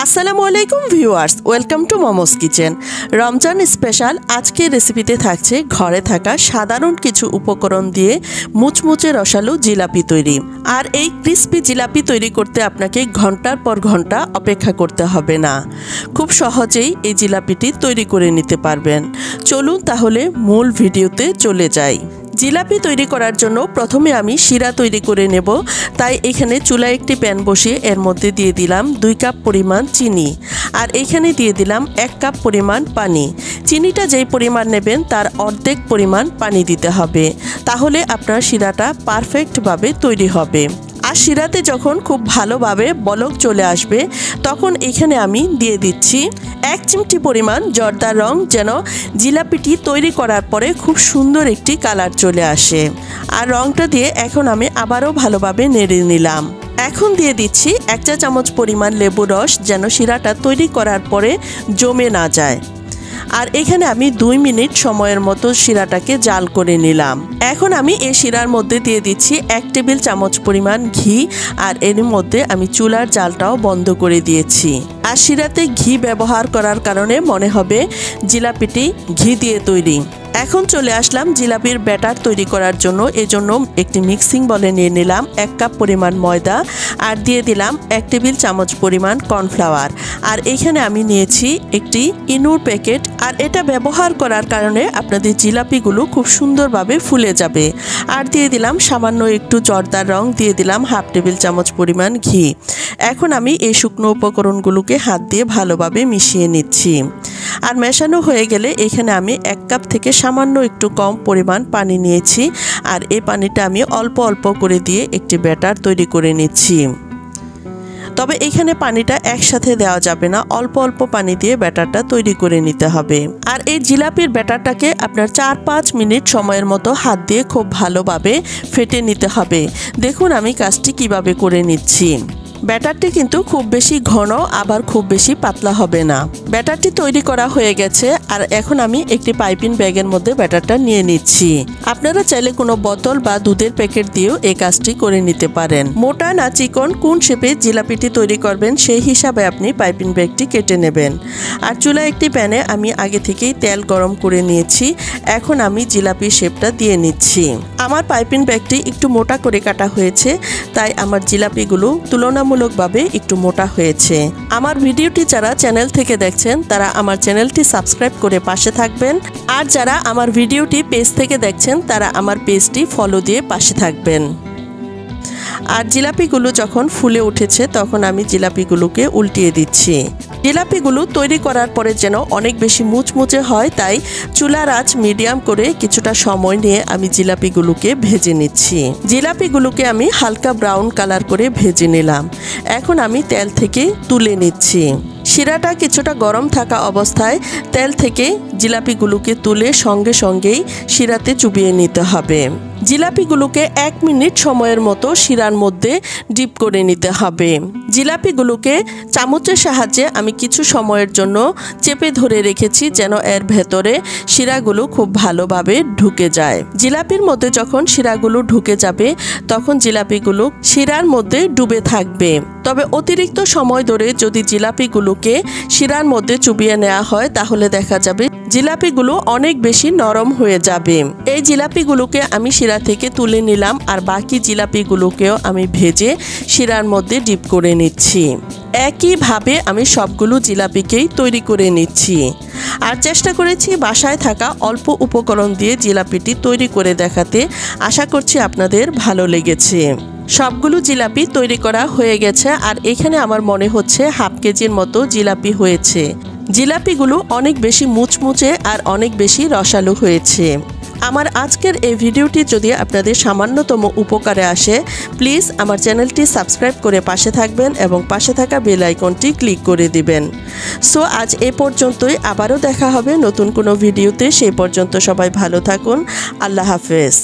আসসালামু আলাইকুম viewers, welcome to Momos kitchen. Ramzan special আজকের রেসিপিতে থাকছে ঘরে থাকা সাধারণ কিছু উপকরণ দিয়ে মুচমুচে রসালো জিলাপি তৈরি। আর এই ক্রিস্পি জিলাপি তৈরি করতে আপনাকে ঘন্টার পর ঘন্টা অপেক্ষা করতে হবে না, খুব সহজেই এই জিলাপিটি তৈরি করে নিতে পারবেন। চলুন তাহলে মূল ভিডিওতে চলে যাই। জিলাপি তৈরি করার জন্য প্রথমে আমি শিরা তৈরি করে নেব। তাই এখানে চুলায় একটি প্যান বসিয়ে এর মধ্যে দিয়ে দিলাম 2 কাপ পরিমাণ চিনি, আর এখানে দিয়ে দিলাম 1 কাপ পরিমাণ পানি। চিনিটা যেই পরিমাণ নেবেন তার অর্ধেক পরিমাণ পানি দিতে হবে, তাহলে আপনার শিরাটা পারফেক্টভাবে তৈরি হবে। আর শিরাতে যখন খুব ভালোভাবে বলক চলে আসবে তখন এখানে আমি দিয়ে দিচ্ছি 1 চিমটি পরিমাণ জর্দার রং, যেন জিলাপিটি তৈরি করার পরে খুব সুন্দর একটি কালার চলে আসে। আর রংটা দিয়ে এখন আমি আবারও ভালোভাবে নেড়ে নিলাম। এখন দিয়ে দিচ্ছি 1 চা চামচ পরিমাণ লেবু রস, যেন শিরাটা তৈরি করার পরে জমে না যায়। আর এখানে আমি 2 মিনিট সময়ের মতো শিরাটাকে জাল করে নিলাম। এখন আমি এই শিরার মধ্যে দিয়ে দিচ্ছি 1 টেবিল চামচ পরিমাণ ঘি, আর এর মধ্যে আমি চুলার জালটাও বন্ধ করে দিয়েছি। আর শিরাতে ঘি ব্যবহার করার কারণে মনে হবে জিলাপিটি ঘি দিয়ে তৈরি। এখন চলে আসলাম জিলাপির ব্যাটার তৈরি করার জন্য। এজন্য একটি মিক্সিং বলে নিয়ে নিলাম 1 কাপ পরিমাণ ময়দা, আর দিয়ে দিলাম 1 টেবিল চামচ পরিমাণ কর্নফ্লাওয়ার। আর এখানে আমি নিয়েছি একটি ইনুর প্যাকেট, আর এটা ব্যবহার করার কারণে আপনাদের জিলাপিগুলো খুব সুন্দরভাবে ফুলে যাবে। আর দিয়ে দিলাম সামান্য একটু জর্দার রং, দিয়ে দিলাম 1/2 টেবিল চামচ পরিমাণ ঘি। এখন আমি এই শুকনো উপকরণগুলোকে হাত দিয়ে ভালোভাবে মিশিয়ে নিচ্ছি। আর মেশানো হয়ে গেলে এখানে আমি 1 কাপ থেকে সামান্য একটু কম পরিমাণ পানি নিয়েছি, আর এই পানিটা আমি অল্প অল্প করে দিয়ে একটি ব্যাটার তৈরি করে নিচ্ছি। তবে এখানে পানিটা একসাথে দেওয়া যাবে না, অল্প অল্প পানি দিয়ে ব্যাটারটা তৈরি করে নিতে হবে। আর এই জিলাপির ব্যাটারটাকে আপনার 4-5 মিনিট সময়ের মতো হাত দিয়ে খুব ভালোভাবে ফেটে নিতে হবে। দেখুন আমি কাজটি কিভাবে করে নিচ্ছি। ব্যাটারটি কিন্তু খুব বেশি ঘন আবার খুব বেশি পাতলা হবে না। ব্যাটারটি তৈরি করা হয়ে গেছে, আর এখন আমি একটি পাইপিং ব্যাগের মধ্যে ব্যাটারটা নিয়ে নিচ্ছি। আপনারা চাইলে কোনো বোতল বা দুধের প্যাকেট দিয়েও এই কাজটি করে নিতে পারেন। মোটা না চিকন কোন শেপে জিলাপিটি তৈরি করবেন সেই হিসাবে আপনি পাইপিং ব্যাগটি কেটে নেবেন। আর চুলায় একটি প্যানে আমি আগে থেকেই তেল গরম করে নিয়েছি। এখন আমি জিলাপির শেপটা দিয়ে নিচ্ছি। আমার পাইপিং ব্যাগটি একটু মোটা করে কাটা হয়েছে, তাই আমার জিলাপিগুলো তুলনামূলকভাবে একটু মোটা হয়েছে। আমার ভিডিওটি যারা চ্যানেল থেকে দেখছেন তারা আমার চ্যানেলটি সাবস্ক্রাইব করে পাশে থাকবেন, আর যারা আমার ভিডিওটি পেজ থেকে দেখছেন তারা আমার পেজটি ফলো দিয়ে পাশে থাকবেন। আর জিলাপিগুলো যখন ফুলে উঠেছে তখন আমি জিলাপিগুলোকে উল্টিয়ে দিচ্ছি। জিলাপিগুলো তৈরি করার পরে যেন অনেক বেশি মুচমুচে হয়, তাই চুলার আঁচ মিডিয়াম করে কিছুটা সময় নিয়ে আমি জিলাপিগুলোকে ভেজে নিচ্ছি। জিলাপিগুলোকে আমি হালকা ব্রাউন কালার করে ভেজে নিলাম। এখন আমি তেল থেকে তুলে নিচ্ছি। শিরাটা কিছুটা গরম থাকা অবস্থায় তেল থেকে জিলাপিগুলোকে তুলে সঙ্গে সঙ্গেই শিরাতে চুবিয়ে নিতে হবে। জিলাপিগুলোকে 1 মিনিট সময়ের মতো শিরার মধ্যে ডিপ করে নিতে হবে। জিলাপিগুলোকে চামচের সাহায্যে আমি কিছু সময়ের জন্য চেপে ধরে রেখেছি, যেন এর ভেতরে শিরাগুলো খুব ভালোভাবে ঢুকে যায়। জিলাপির মধ্যে যখন শিরাগুলো ঢুকে যাবে তখন জিলাপিগুলো শিরার মধ্যে ডুবে থাকবে। তবে অতিরিক্ত সময় ধরে যদি জিলাপিগুলোকে শিরার মধ্যে চুবিয়ে নেওয়া হয় তাহলে দেখা যাবে জিলাপিগুলো অনেক বেশি নরম হয়ে যাবে। এই জিলাপিগুলোকে আমি শিরা থেকে তুলে নিলাম, আর বাকি জিলাপিগুলোকেও আমি ভেজে শিরার মধ্যে ডিপ করে নিচ্ছি। একইভাবে আমি সবগুলো জিলাপিকেই তৈরি করে নিচ্ছি। আর চেষ্টা করেছি বাসায় থাকা অল্প উপকরণ দিয়ে জিলাপিটি তৈরি করে দেখাতে। আশা করছি আপনাদের ভালো লেগেছে। সবগুলো জিলাপি তৈরি করা হয়ে গেছে, আর এখানে আমার মনে হচ্ছে 1/2 কেজির মতো জিলাপি হয়েছে। জিলাপিগুলো অনেক বেশি মুচমুচে আর অনেক বেশি রসালো হয়েছে। আমার আজকের এই ভিডিওটি যদি আপনাদের সামান্যতম উপকারে আসে, প্লিজ আমার চ্যানেলটি সাবস্ক্রাইব করে পাশে থাকবেন এবং পাশে থাকা বেল আইকনটি ক্লিক করে দিবেন। সো আজ এ পর্যন্তই, আবারও দেখা হবে নতুন কোনো ভিডিওতে। সেই পর্যন্ত সবাই ভালো থাকুন। আল্লাহ হাফেজ।